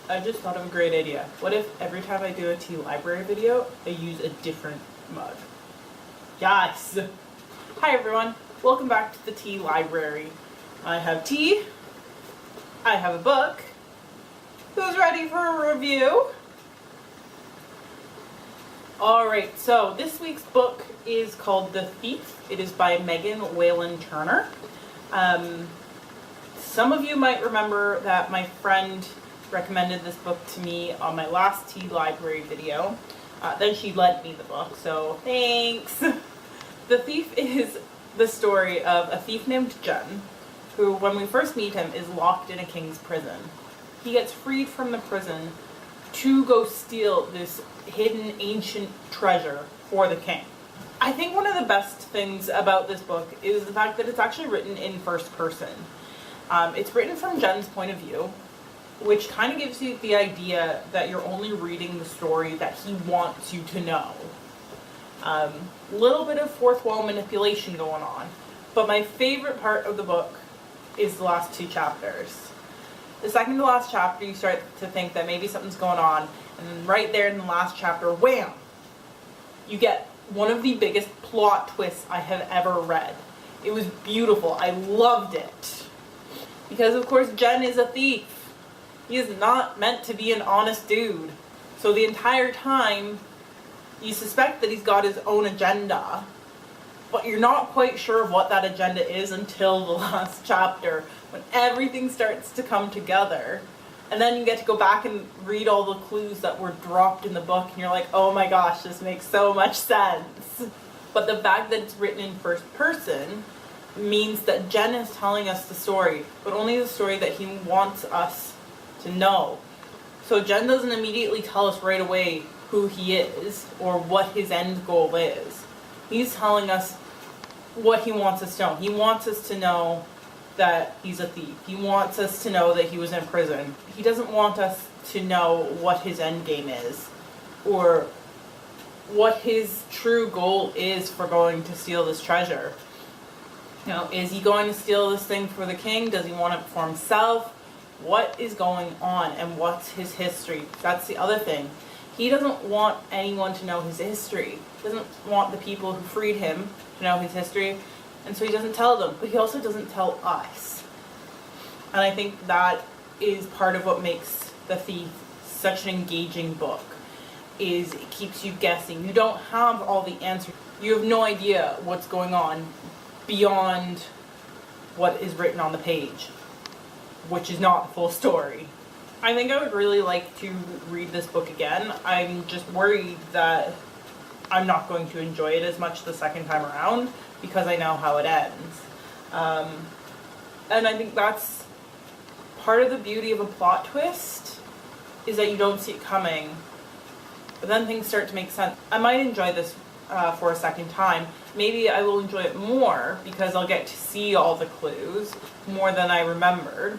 I just thought of a great idea. What if every time I do a tea library video, I use a different mug? Yes! Hi everyone, welcome back to the tea library. I have tea, I have a book. Who's ready for a review? Alright, so this week's book is called The Thief. It is by Megan Whalen Turner. Some of you might remember that my friend recommended this book to me on my last tea library video. Then she lent me the book, so thanks! The Thief is the story of a thief named Jen, who, when we first meet him, is locked in a king's prison. He gets freed from the prison to go steal this hidden ancient treasure for the king. I think one of the best things about this book is the fact that it's actually written in first person. It's written from Jen's point of view, which kind of gives you the idea that you're only reading the story that he wants you to know. Little bit of fourth wall manipulation going on, but my favorite part of the book is the last two chapters. The second to last chapter, you start to think that maybe something's going on, and then right there in the last chapter, wham! You get one of the biggest plot twists I have ever read. It was beautiful. I loved it. Because of course Jen is a thief. He is not meant to be an honest dude. So the entire time, you suspect that he's got his own agenda, but you're not quite sure of what that agenda is until the last chapter, when everything starts to come together. And then you get to go back and read all the clues that were dropped in the book, and you're like, oh my gosh, this makes so much sense. But the fact that it's written in first person means that Jen is telling us the story, but only the story that he wants us to know. So Jen doesn't immediately tell us right away who he is or what his end goal is. He's telling us what he wants us to know. He wants us to know that he's a thief. He wants us to know that he was in prison. He doesn't want us to know what his end game is or what his true goal is for going to steal this treasure. You know, is he going to steal this thing for the king? Does he want it for himself? What is going on and what's his history? That's the other thing. He doesn't want anyone to know his history. He doesn't want the people who freed him to know his history, and so he doesn't tell them, but he also doesn't tell us. And I think that is part of what makes The Thief such an engaging book, is it keeps you guessing. You don't have all the answers. You have no idea what's going on beyond what is written on the page, which is not the full story. I think I would really like to read this book again. I'm just worried that I'm not going to enjoy it as much the second time around because I know how it ends. And I think that's part of the beauty of a plot twist, is that you don't see it coming, but then things start to make sense. I might enjoy this for a second time. Maybe I will enjoy it more because I'll get to see all the clues more than I remembered.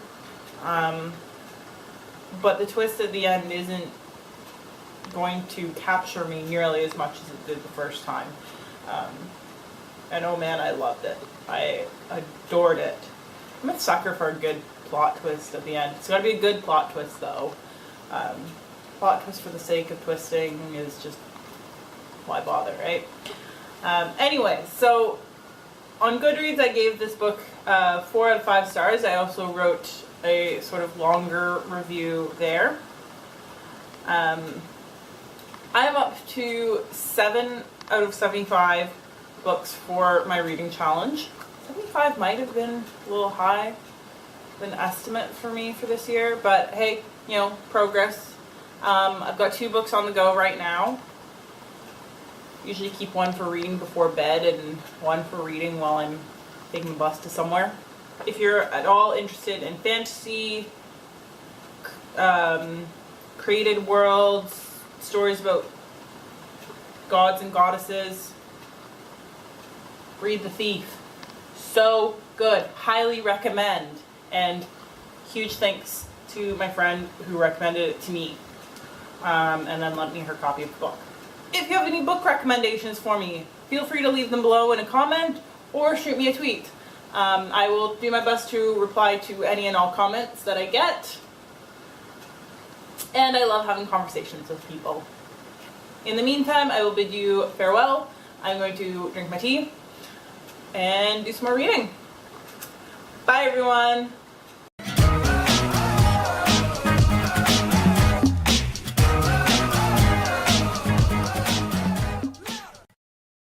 But the twist at the end isn't going to capture me nearly as much as it did the first time. And oh man, I loved it. I adored it. I'm a sucker for a good plot twist at the end. It's got to be a good plot twist though. Plot twist for the sake of twisting is just, why bother, right? Anyway, so on Goodreads I gave this book 4 out of 5 stars. I also wrote a sort of longer review there. I am up to 7 out of 75 books for my reading challenge. 75 might have been a little high of an estimate for me for this year, but hey, you know, progress. I've got 2 books on the go right now. Usually keep one for reading before bed and one for reading while I'm taking the bus to somewhere. If you're at all interested in fantasy, created worlds, stories about gods and goddesses, read The Thief. So good. Highly recommend. And huge thanks to my friend who recommended it to me and then lent me her copy of the book. If you have any book recommendations for me, feel free to leave them below in a comment or shoot me a tweet. I will do my best to reply to any and all comments that I get. and I love having conversations with people. In the meantime, I will bid you farewell. I'm going to drink my tea and do some more reading. Bye everyone!